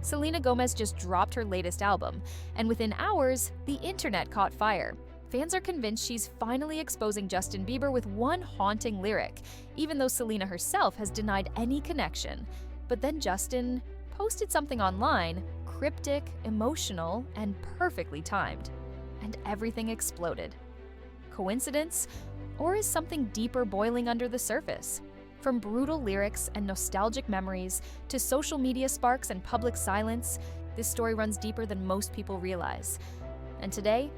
Selena Gomez just dropped her latest album, and within hours, the internet caught fire. Fans are convinced she's finally exposing Justin Bieber with one haunting lyric, even though Selena herself has denied any connection. But then Justin posted something online, cryptic, emotional, and perfectly timed. And everything exploded. Coincidence? Or is something deeper boiling under the surface? From brutal lyrics and nostalgic memories to social media sparks and public silence, this story runs deeper than most people realize. And today,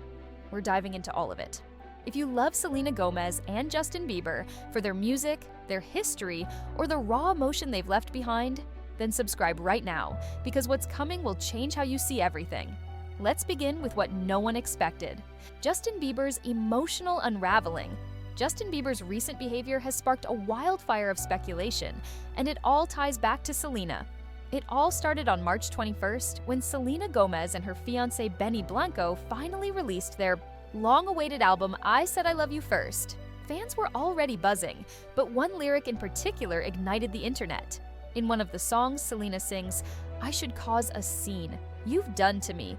we're diving into all of it. If you love Selena Gomez and Justin Bieber for their music, their history, or the raw emotion they've left behind, then subscribe right now, because what's coming will change how you see everything. Let's begin with what no one expected: Justin Bieber's emotional unraveling. Justin Bieber's recent behavior has sparked a wildfire of speculation, and it all ties back to Selena. It all started on March 21st when Selena Gomez and her fiancé Benny Blanco finally released their long-awaited album I Said I Love You First. Fans were already buzzing, but one lyric in particular ignited the internet. In one of the songs, Selena sings, "I should cause a scene. You've done to me."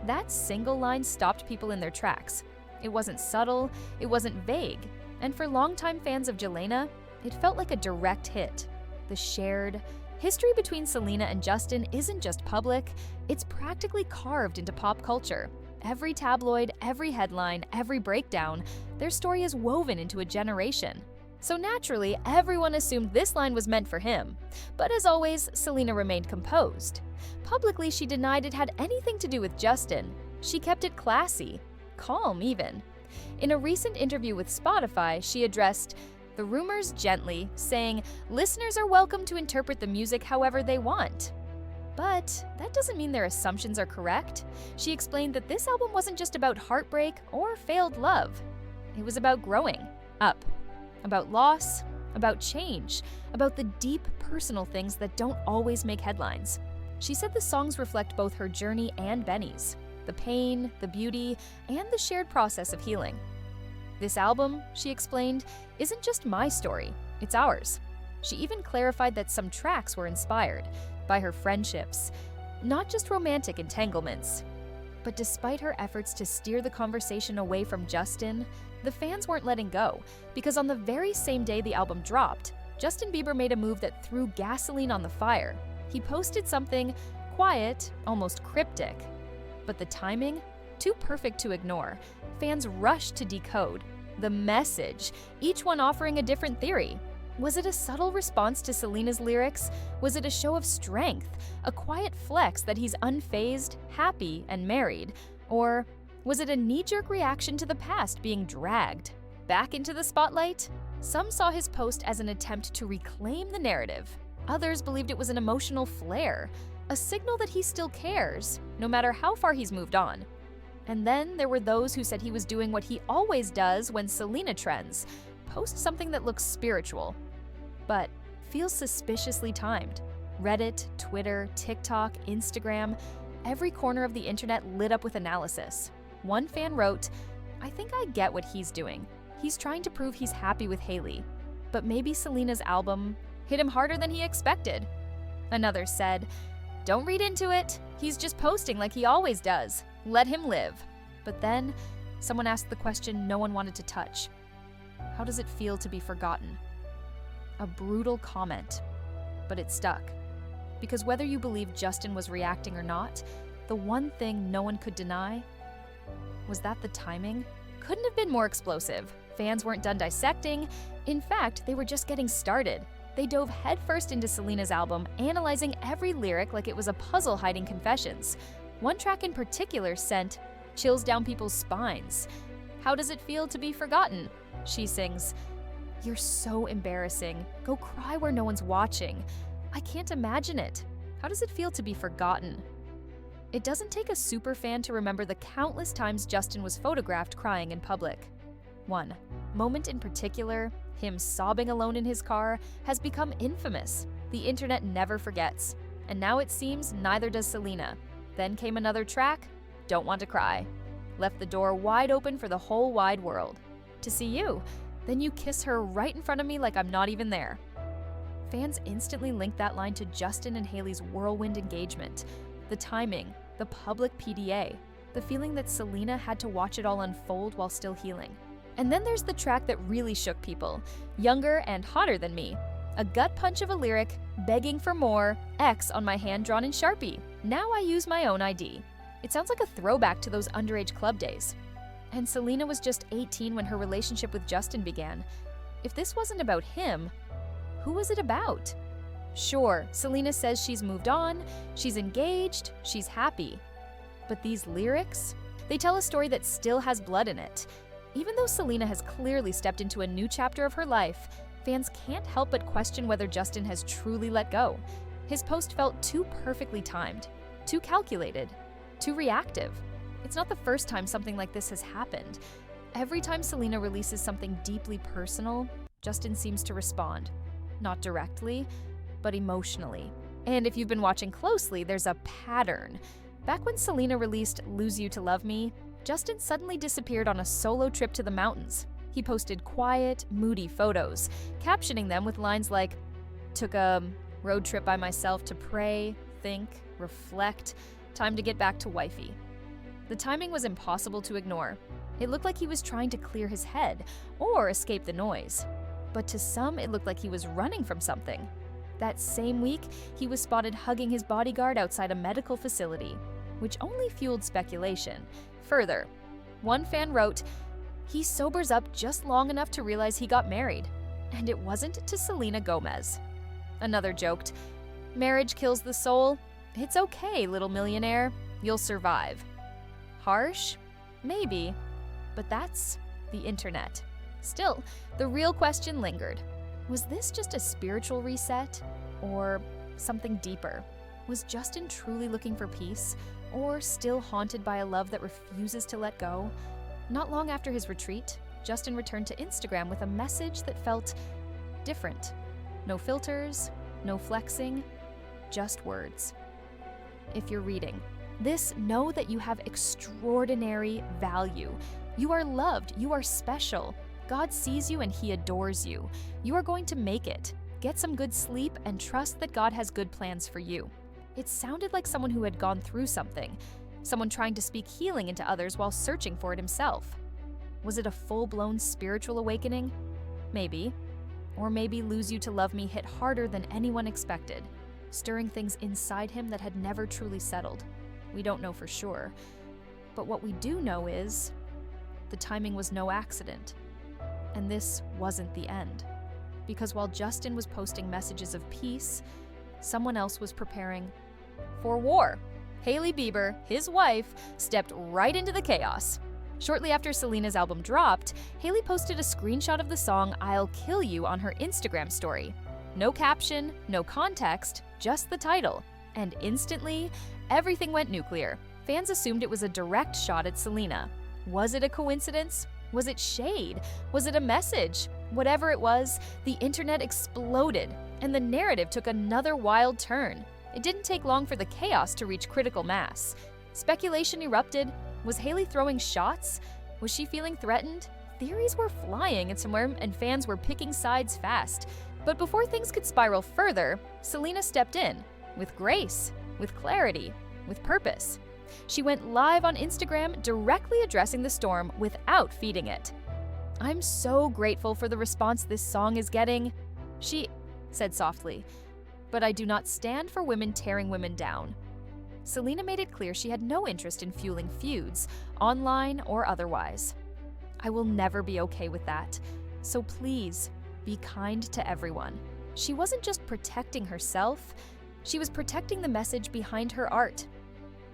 That single line stopped people in their tracks. It wasn't subtle, it wasn't vague, and for longtime fans of Jelena, it felt like a direct hit. The shared history between Selena and Justin isn't just public, it's practically carved into pop culture. Every tabloid, every headline, every breakdown, their story is woven into a generation. So naturally, everyone assumed this line was meant for him. But as always, Selena remained composed. Publicly, she denied it had anything to do with Justin. She kept it classy, calm even. In a recent interview with Spotify, she addressed the rumors gently, saying, "Listeners are welcome to interpret the music however they want." But that doesn't mean their assumptions are correct. She explained that this album wasn't just about heartbreak or failed love. It was about growing up, about loss, about change, about the deep personal things that don't always make headlines. She said the songs reflect both her journey and Benny's, the pain, the beauty, and the shared process of healing. This album, she explained, isn't just my story, it's ours. She even clarified that some tracks were inspired by her friendships, not just romantic entanglements. But despite her efforts to steer the conversation away from Justin, the fans weren't letting go, because on the very same day the album dropped, Justin Bieber made a move that threw gasoline on the fire. He posted something quiet, almost cryptic. But the timing? Too perfect to ignore. Fans rushed to decode the message, each one offering a different theory. Was it a subtle response to Selena's lyrics? Was it a show of strength, a quiet flex that he's unfazed, happy, and married? Or was it a knee-jerk reaction to the past being dragged back into the spotlight? Some saw his post as an attempt to reclaim the narrative. Others believed it was an emotional flare, a signal that he still cares, no matter how far he's moved on. And then there were those who said he was doing what he always does when Selena trends, post something that looks spiritual, but feels suspiciously timed. Reddit, Twitter, TikTok, Instagram, every corner of the internet lit up with analysis. One fan wrote, "I think I get what he's doing. He's trying to prove he's happy with Hailey, but maybe Selena's album hit him harder than he expected." Another said, "Don't read into it. He's just posting like he always does. Let him live." But then, someone asked the question no one wanted to touch. How does it feel to be forgotten? A brutal comment, but it stuck. Because whether you believe Justin was reacting or not, the one thing no one could deny was that the timing couldn't have been more explosive. Fans weren't done dissecting. In fact, they were just getting started. They dove headfirst into Selena's album, analyzing every lyric like it was a puzzle hiding confessions. One track in particular sent chills down people's spines. How does it feel to be forgotten? She sings, "You're so embarrassing. Go cry where no one's watching. I can't imagine it. How does it feel to be forgotten?" It doesn't take a super fan to remember the countless times Justin was photographed crying in public. One moment in particular, him sobbing alone in his car, has become infamous. The internet never forgets. And now it seems neither does Selena. Then came another track, "Don't Want to Cry." Left the door wide open for the whole wide world. To see you, then you kiss her right in front of me like I'm not even there. Fans instantly linked that line to Justin and Hailey's whirlwind engagement. The timing, the public PDA, the feeling that Selena had to watch it all unfold while still healing. And then there's the track that really shook people, Younger and Hotter Than Me. A gut punch of a lyric, begging for more, X on my hand drawn in Sharpie. Now I use my own ID. It sounds like a throwback to those underage club days. And Selena was just 18 when her relationship with Justin began. If this wasn't about him, who was it about? Sure, Selena says she's moved on, she's engaged, she's happy. But these lyrics? They tell a story that still has blood in it. Even though Selena has clearly stepped into a new chapter of her life, fans can't help but question whether Justin has truly let go. His post felt too perfectly timed, too calculated, too reactive. It's not the first time something like this has happened. Every time Selena releases something deeply personal, Justin seems to respond. Not directly, but emotionally. And if you've been watching closely, there's a pattern. Back when Selena released Lose You to Love Me, Justin suddenly disappeared on a solo trip to the mountains. He posted quiet, moody photos, captioning them with lines like, "Took a road trip by myself to pray, think, reflect, time to get back to wifey." The timing was impossible to ignore. It looked like he was trying to clear his head or escape the noise. But to some, it looked like he was running from something. That same week, he was spotted hugging his bodyguard outside a medical facility, which only fueled speculation. Further, one fan wrote, "He sobers up just long enough to realize he got married, and it wasn't to Selena Gomez." Another joked, "Marriage kills the soul. It's okay, little millionaire. You'll survive." Harsh? Maybe. But that's the internet. Still, the real question lingered. Was this just a spiritual reset? Or something deeper? Was Justin truly looking for peace? Or still haunted by a love that refuses to let go? Not long after his retreat, Justin returned to Instagram with a message that felt different. No filters, no flexing, just words. If you're reading this, know that you have extraordinary value. You are loved, you are special. God sees you and He adores you. You are going to make it. Get some good sleep and trust that God has good plans for you. It sounded like someone who had gone through something, someone trying to speak healing into others while searching for it himself. Was it a full-blown spiritual awakening? Maybe. Or maybe Lose You to Love Me hit harder than anyone expected, stirring things inside him that had never truly settled. We don't know for sure. But what we do know is the timing was no accident. And this wasn't the end. Because while Justin was posting messages of peace, someone else was preparing for war. Hailey Bieber, his wife, stepped right into the chaos. Shortly after Selena's album dropped, Hailey posted a screenshot of the song I'll Kill You on her Instagram story. No caption, no context, just the title. And instantly, everything went nuclear. Fans assumed it was a direct shot at Selena. Was it a coincidence? Was it shade? Was it a message? Whatever it was, the internet exploded, and the narrative took another wild turn. It didn't take long for the chaos to reach critical mass. Speculation erupted. Was Hailey throwing shots? Was she feeling threatened? Theories were flying somewhere, and fans were picking sides fast. But before things could spiral further, Selena stepped in, with grace, with clarity, with purpose. She went live on Instagram, directly addressing the storm without feeding it. "I'm so grateful for the response this song is getting," she said softly, "but I do not stand for women tearing women down." Selena made it clear she had no interest in fueling feuds, online or otherwise. "I will never be okay with that, so please, be kind to everyone." She wasn't just protecting herself, she was protecting the message behind her art.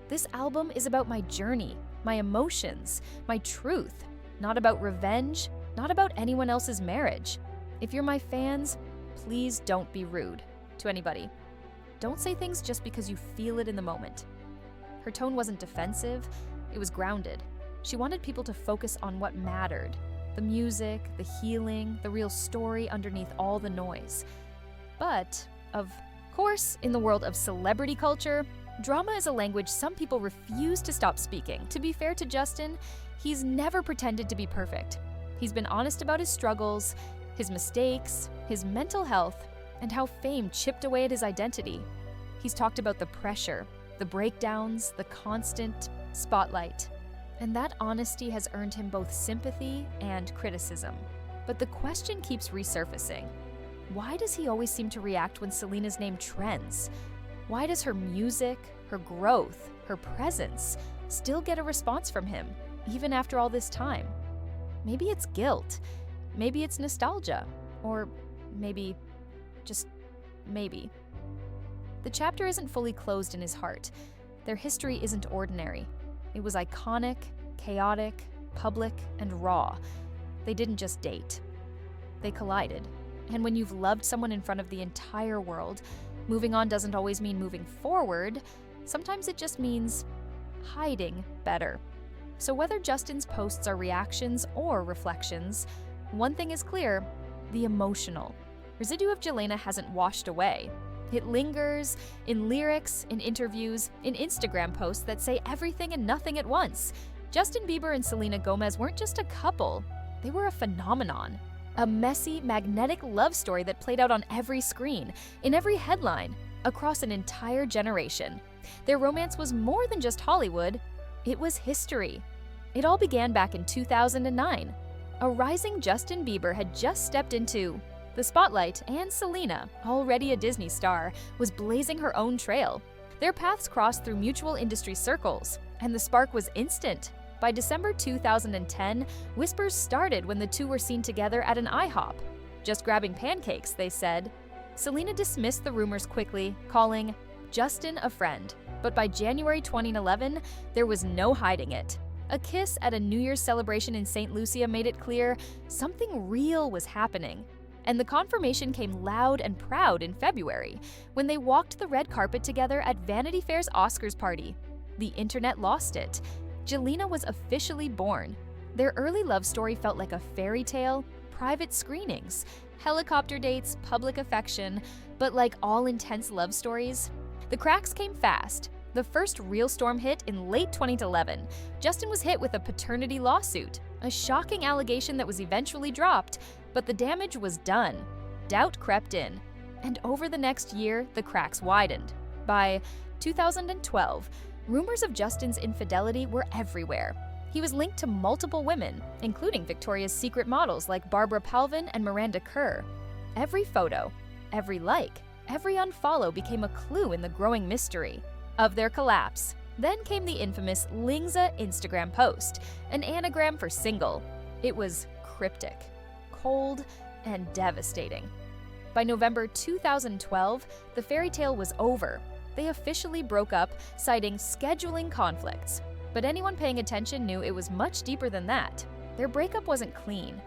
"This album is about my journey, my emotions, my truth, not about revenge, not about anyone else's marriage. If you're my fans, please don't be rude to anybody. Don't say things just because you feel it in the moment." Her tone wasn't defensive, it was grounded. She wanted people to focus on what mattered, the music, the healing, the real story underneath all the noise. But, of course, in the world of celebrity culture, drama is a language some people refuse to stop speaking. To be fair to Justin, he's never pretended to be perfect. He's been honest about his struggles, his mistakes, his mental health, and how fame chipped away at his identity. He's talked about the pressure, the breakdowns, the constant spotlight. And that honesty has earned him both sympathy and criticism. But the question keeps resurfacing. Why does he always seem to react when Selena's name trends? Why does her music, her growth, her presence still get a response from him, even after all this time? Maybe it's guilt. Maybe it's nostalgia. Or maybe, just maybe. The chapter isn't fully closed in his heart. Their history isn't ordinary. It was iconic, chaotic, public, and raw. They didn't just date. They collided. And when you've loved someone in front of the entire world, moving on doesn't always mean moving forward. Sometimes it just means hiding better. So whether Justin's posts are reactions or reflections, one thing is clear: the emotional residue of Jelena hasn't washed away. It lingers in lyrics, in interviews, in Instagram posts that say everything and nothing at once. Justin Bieber and Selena Gomez weren't just a couple, they were a phenomenon. A messy, magnetic love story that played out on every screen, in every headline, across an entire generation. Their romance was more than just Hollywood, it was history. It all began back in 2009. A rising Justin Bieber had just stepped into the spotlight, and Selena, already a Disney star, was blazing her own trail. Their paths crossed through mutual industry circles, and the spark was instant. By December 2010, whispers started when the two were seen together at an IHOP. Just grabbing pancakes, they said. Selena dismissed the rumors quickly, calling Justin a friend. But by January 2011, there was no hiding it. A kiss at a New Year's celebration in St. Lucia made it clear something real was happening. And the confirmation came loud and proud in February, when they walked the red carpet together at Vanity Fair's Oscars party. The internet lost it. Jelena was officially born. Their early love story felt like a fairy tale, private screenings, helicopter dates, public affection, but like all intense love stories, the cracks came fast. The first real storm hit in late 2011. Justin was hit with a paternity lawsuit, a shocking allegation that was eventually dropped, but the damage was done. Doubt crept in, and over the next year, the cracks widened. By 2012, rumors of Justin's infidelity were everywhere. He was linked to multiple women, including Victoria's Secret models like Barbara Palvin and Miranda Kerr. Every photo, every like, every unfollow became a clue in the growing mystery of their collapse. Then came the infamous Lingza Instagram post, an anagram for single. It was cryptic, cold, and devastating. By November 2012, the fairy tale was over. They officially broke up, citing scheduling conflicts. But anyone paying attention knew it was much deeper than that. Their breakup wasn't clean.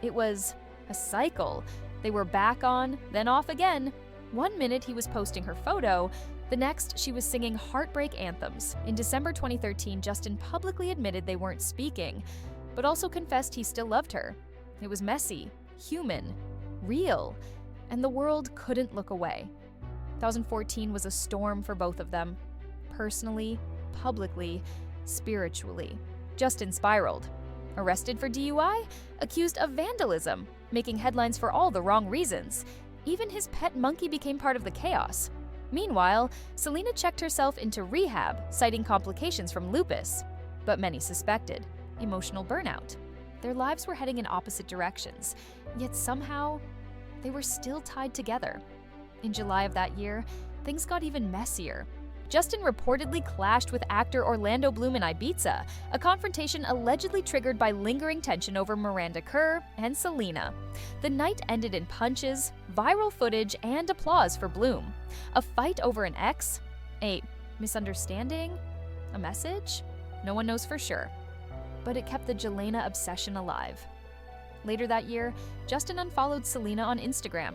It was a cycle. They were back on, then off again. One minute he was posting her photo, the next she was singing heartbreak anthems. In December 2013, Justin publicly admitted they weren't speaking, but also confessed he still loved her. It was messy, human, real, and the world couldn't look away. 2014 was a storm for both of them, personally, publicly, spiritually. Justin spiraled. Arrested for DUI? Accused of vandalism, making headlines for all the wrong reasons. Even his pet monkey became part of the chaos. Meanwhile, Selena checked herself into rehab, citing complications from lupus. But many suspected emotional burnout. Their lives were heading in opposite directions, yet somehow, they were still tied together. In July of that year, things got even messier. Justin reportedly clashed with actor Orlando Bloom in Ibiza, a confrontation allegedly triggered by lingering tension over Miranda Kerr and Selena. The night ended in punches, viral footage, and applause for Bloom. A fight over an ex? A misunderstanding? A message? No one knows for sure. But it kept the Jelena obsession alive. Later that year, Justin unfollowed Selena on Instagram.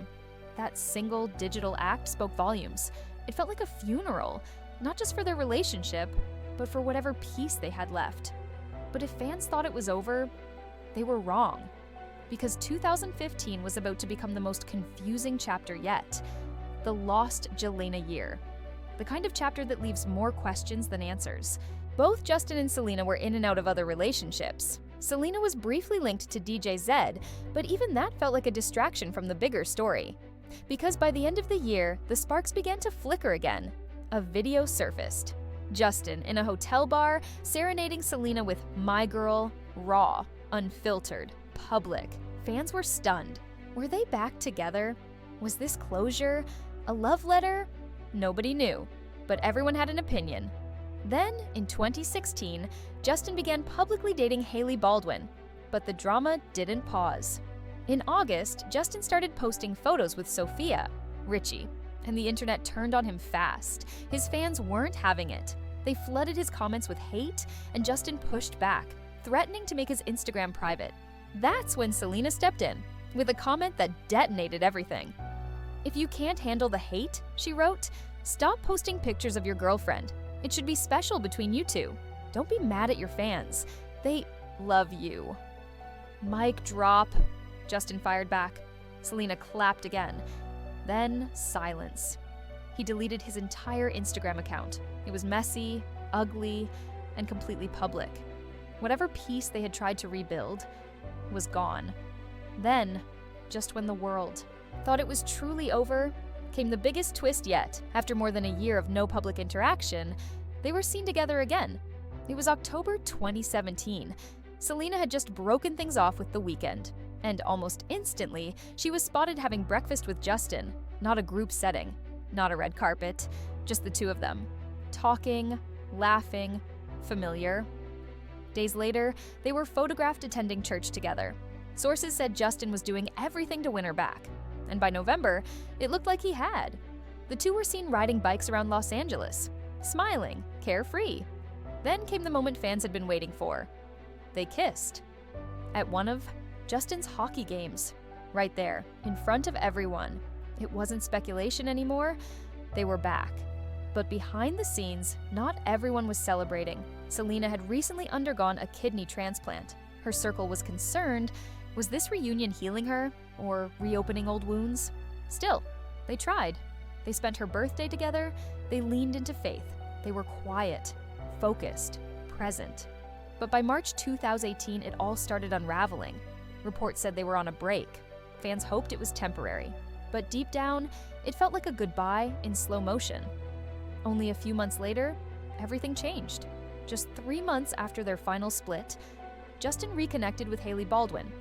That single digital act spoke volumes. It felt like a funeral, not just for their relationship, but for whatever peace they had left. But if fans thought it was over, they were wrong. Because 2015 was about to become the most confusing chapter yet. The lost Jelena year. The kind of chapter that leaves more questions than answers. Both Justin and Selena were in and out of other relationships. Selena was briefly linked to DJ Zed, but even that felt like a distraction from the bigger story. Because by the end of the year, the sparks began to flicker again. A video surfaced. Justin in a hotel bar serenading Selena with My Girl, raw, unfiltered, public. Fans were stunned. Were they back together? Was this closure? A love letter? Nobody knew, but everyone had an opinion. Then, in 2016, Justin began publicly dating Hailey Baldwin, but the drama didn't pause. In August, Justin started posting photos with Sophia, Richie, and the internet turned on him fast. His fans weren't having it. They flooded his comments with hate, and Justin pushed back, threatening to make his Instagram private. That's when Selena stepped in, with a comment that detonated everything. "If you can't handle the hate," she wrote, "stop posting pictures of your girlfriend. It should be special between you two. Don't be mad at your fans. They love you." "Mic drop," Justin fired back. Selena clapped again. Then silence. He deleted his entire Instagram account. It was messy, ugly, and completely public. Whatever piece they had tried to rebuild was gone. Then, just when the world thought it was truly over, came the biggest twist yet. After more than a year of no public interaction, they were seen together again. It was October 2017. Selena had just broken things off with The Weeknd, and almost instantly, she was spotted having breakfast with Justin. Not a group setting, not a red carpet, just the two of them. Talking, laughing, familiar. Days later, they were photographed attending church together. Sources said Justin was doing everything to win her back. And by November, it looked like he had. The two were seen riding bikes around Los Angeles, smiling, carefree. Then came the moment fans had been waiting for. They kissed. At one of Justin's hockey games. Right there, in front of everyone. It wasn't speculation anymore. They were back. But behind the scenes, not everyone was celebrating. Selena had recently undergone a kidney transplant. Her circle was concerned. Was this reunion healing her, or reopening old wounds? Still, they tried. They spent her birthday together. They leaned into faith. They were quiet, focused, present. But by March 2018, it all started unraveling. Reports said they were on a break. Fans hoped it was temporary. But deep down, it felt like a goodbye in slow motion. Only a few months later, everything changed. Just 3 months after their final split, Justin reconnected with Hailey Baldwin.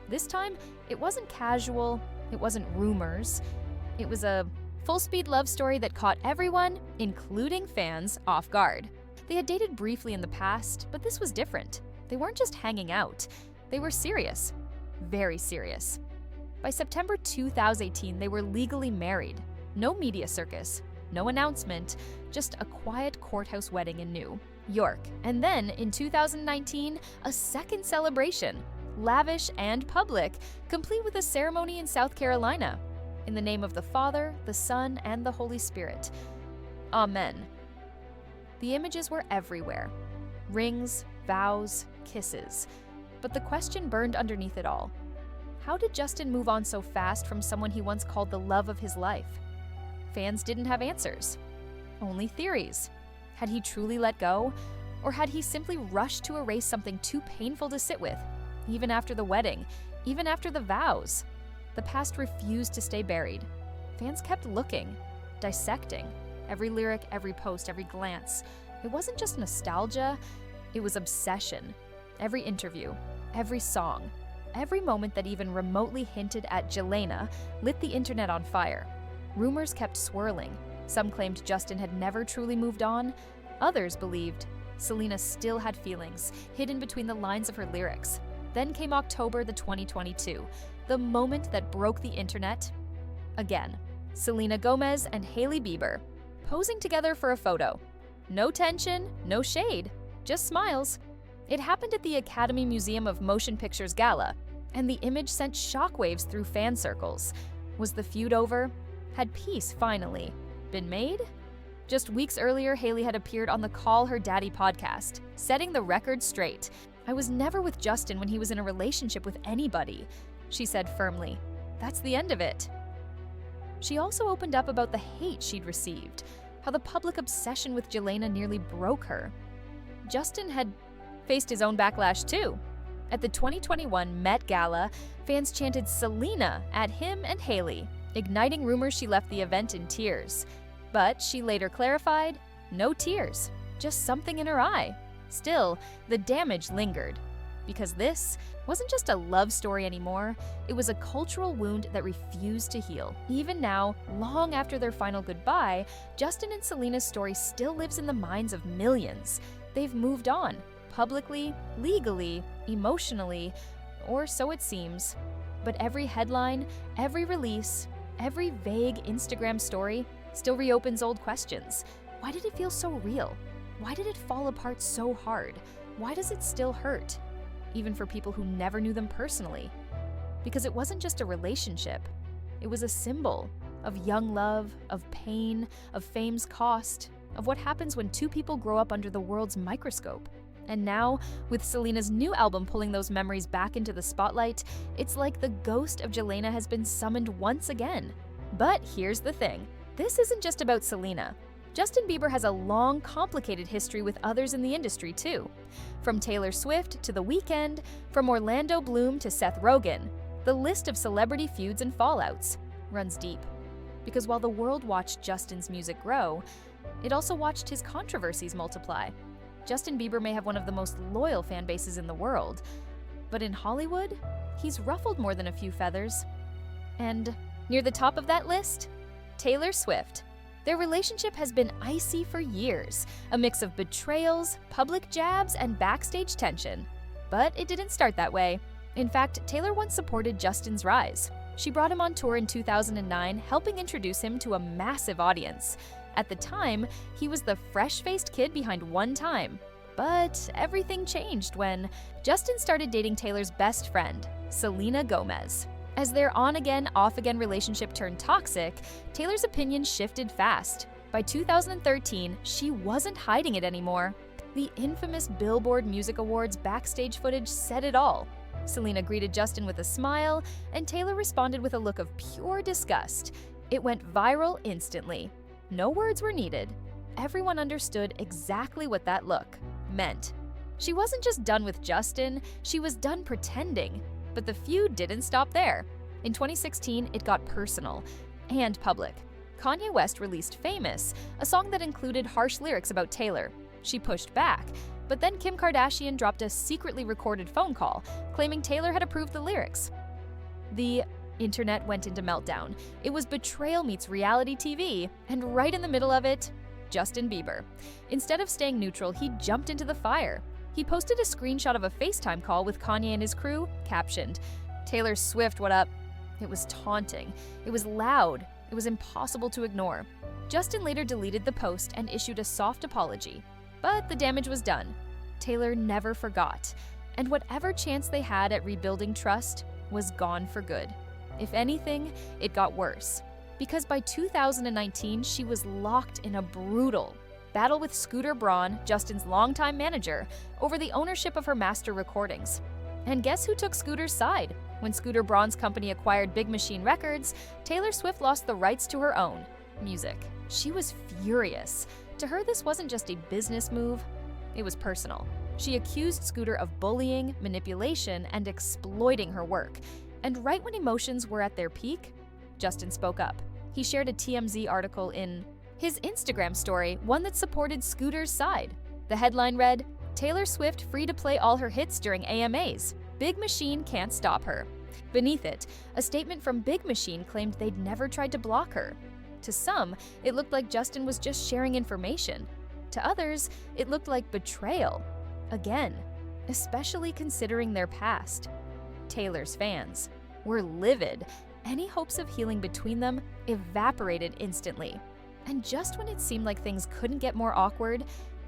This time, it wasn't casual, it wasn't rumors. It was a full-speed love story that caught everyone, including fans, off guard. They had dated briefly in the past, but this was different. They weren't just hanging out. They were serious. Very serious. By September 2018, they were legally married. No media circus, no announcement, just a quiet courthouse wedding in New York. And then, in 2019, a second celebration, lavish and public, complete with a ceremony in South Carolina. In the name of the Father, the Son, and the Holy Spirit. Amen. The images were everywhere. Rings, vows, kisses. But the question burned underneath it all. How did Justin move on so fast from someone he once called the love of his life? Fans didn't have answers. Only theories. Had he truly let go? Or had he simply rushed to erase something too painful to sit with? Even after the wedding, even after the vows. The past refused to stay buried. Fans kept looking, dissecting. Every lyric, every post, every glance. It wasn't just nostalgia, it was obsession. Every interview, every song, every moment that even remotely hinted at Jelena lit the internet on fire. Rumors kept swirling. Some claimed Justin had never truly moved on. Others believed Selena still had feelings, hidden between the lines of her lyrics. Then came October 2022, the moment that broke the internet. Again, Selena Gomez and Hailey Bieber, posing together for a photo. No tension, no shade, just smiles. It happened at the Academy Museum of Motion Pictures Gala, and the image sent shockwaves through fan circles. Was the feud over? Had peace finally been made? Just weeks earlier, Hailey had appeared on the Call Her Daddy podcast, setting the record straight. "I was never with Justin when he was in a relationship with anybody," she said firmly. "That's the end of it." She also opened up about the hate she'd received, how the public obsession with Jelena nearly broke her. Justin had faced his own backlash too. At the 2021 Met Gala, fans chanted Selena at him and Hailey, igniting rumors she left the event in tears. But she later clarified, no tears, just something in her eye. Still, the damage lingered. Because this wasn't just a love story anymore, it was a cultural wound that refused to heal. Even now, long after their final goodbye, Justin and Selena's story still lives in the minds of millions. They've moved on, publicly, legally, emotionally, or so it seems. But every headline, every release, every vague Instagram story still reopens old questions. Why did it feel so real? Why did it fall apart so hard? Why does it still hurt? Even for people who never knew them personally. Because it wasn't just a relationship. It was a symbol of young love, of pain, of fame's cost, of what happens when two people grow up under the world's microscope. And now, with Selena's new album pulling those memories back into the spotlight, it's like the ghost of Jelena has been summoned once again. But here's the thing. This isn't just about Selena. Justin Bieber has a long, complicated history with others in the industry, too. From Taylor Swift to The Weeknd, from Orlando Bloom to Seth Rogen, the list of celebrity feuds and fallouts runs deep. Because while the world watched Justin's music grow, it also watched his controversies multiply. Justin Bieber may have one of the most loyal fan bases in the world, but in Hollywood, he's ruffled more than a few feathers. And near the top of that list, Taylor Swift. Their relationship has been icy for years, a mix of betrayals, public jabs, and backstage tension. But it didn't start that way. In fact, Taylor once supported Justin's rise. She brought him on tour in 2009, helping introduce him to a massive audience. At the time, he was the fresh-faced kid behind One Time. But everything changed when Justin started dating Taylor's best friend, Selena Gomez. As their on-again, off-again relationship turned toxic, Taylor's opinion shifted fast. By 2013, she wasn't hiding it anymore. The infamous Billboard Music Awards backstage footage said it all. Selena greeted Justin with a smile, and Taylor responded with a look of pure disgust. It went viral instantly. No words were needed. Everyone understood exactly what that look meant. She wasn't just done with Justin, she was done pretending. But the feud didn't stop there. In 2016, it got personal and public. Kanye West released Famous, a song that included harsh lyrics about Taylor. She pushed back, but then Kim Kardashian dropped a secretly recorded phone call, claiming Taylor had approved the lyrics. The internet went into meltdown. It was betrayal meets reality TV, and right in the middle of it, Justin Bieber. Instead of staying neutral, he jumped into the fire. He posted a screenshot of a FaceTime call with Kanye and his crew, captioned, "Taylor Swift, what up?" It was taunting. It was loud. It was impossible to ignore. Justin later deleted the post and issued a soft apology. But the damage was done. Taylor never forgot. And whatever chance they had at rebuilding trust was gone for good. If anything, it got worse. Because by 2019, she was locked in a brutal battle with Scooter Braun, Justin's longtime manager, over the ownership of her master recordings. And guess who took Scooter's side? When Scooter Braun's company acquired Big Machine Records, Taylor Swift lost the rights to her own music. She was furious. To her, this wasn't just a business move, it was personal. She accused Scooter of bullying, manipulation, and exploiting her work. And right when emotions were at their peak, Justin spoke up. He shared a TMZ article in his Instagram story, one that supported Scooter's side. The headline read, "Taylor Swift free to play all her hits during AMAs. Big Machine can't stop her." Beneath it, a statement from Big Machine claimed they'd never tried to block her. To some, it looked like Justin was just sharing information. To others, it looked like betrayal. Again, especially considering their past. Taylor's fans were livid. Any hopes of healing between them evaporated instantly. And just when it seemed like things couldn't get more awkward,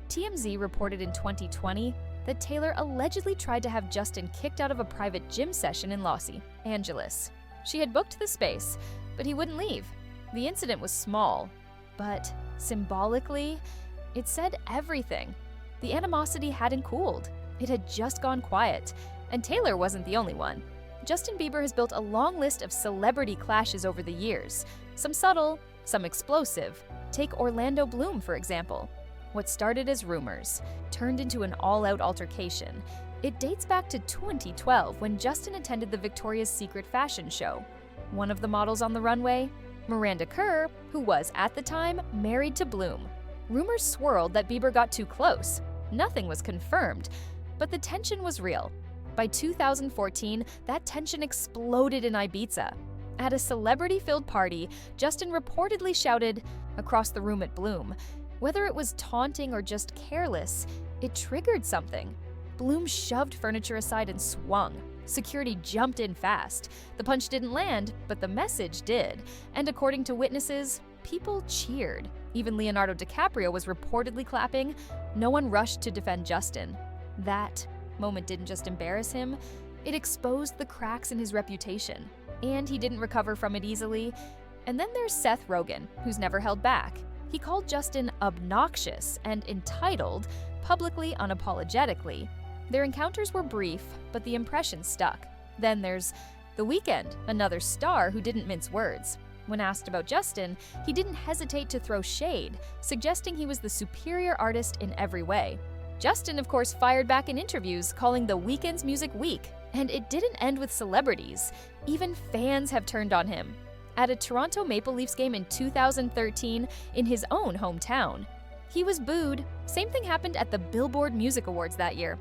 TMZ reported in 2020 that Taylor allegedly tried to have Justin kicked out of a private gym session in Los Angeles. She had booked the space, but he wouldn't leave. The incident was small, but symbolically, it said everything. The animosity hadn't cooled. It had just gone quiet, and Taylor wasn't the only one. Justin Bieber has built a long list of celebrity clashes over the years, some subtle, some explosive. Take Orlando Bloom, for example. What started as rumors turned into an all-out altercation. It dates back to 2012 when Justin attended the Victoria's Secret fashion show. One of the models on the runway? Miranda Kerr, who was, at the time, married to Bloom. Rumors swirled that Bieber got too close. Nothing was confirmed, but the tension was real. By 2014, that tension exploded in Ibiza. At a celebrity-filled party, Justin reportedly shouted across the room at Bloom. Whether it was taunting or just careless, it triggered something. Bloom shoved furniture aside and swung. Security jumped in fast. The punch didn't land, but the message did. And according to witnesses, people cheered. Even Leonardo DiCaprio was reportedly clapping. No one rushed to defend Justin. That moment didn't just embarrass him, it exposed the cracks in his reputation. And he didn't recover from it easily. And then there's Seth Rogen, who's never held back. He called Justin obnoxious and entitled, publicly unapologetically. Their encounters were brief, but the impression stuck. Then there's The Weeknd, another star who didn't mince words. When asked about Justin, he didn't hesitate to throw shade, suggesting he was the superior artist in every way. Justin, of course, fired back in interviews, calling The Weeknd's music weak. And it didn't end with celebrities. Even fans have turned on him. At a Toronto Maple Leafs game in 2013 in his own hometown, he was booed. Same thing happened at the Billboard Music Awards that year.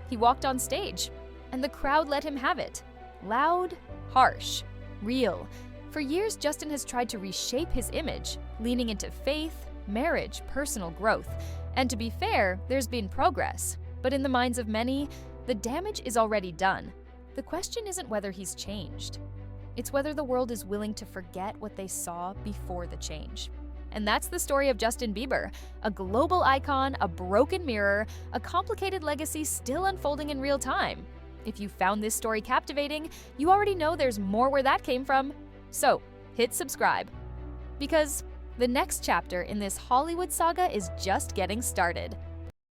He walked on stage, and the crowd let him have it. Loud, harsh, real. For years, Justin has tried to reshape his image, leaning into faith, marriage, personal growth. And to be fair, there's been progress. But in the minds of many, the damage is already done. The question isn't whether he's changed. It's whether the world is willing to forget what they saw before the change. And that's the story of Justin Bieber, a global icon, a broken mirror, a complicated legacy still unfolding in real time. If you found this story captivating, you already know there's more where that came from. So, hit subscribe. Because the next chapter in this Hollywood saga is just getting started.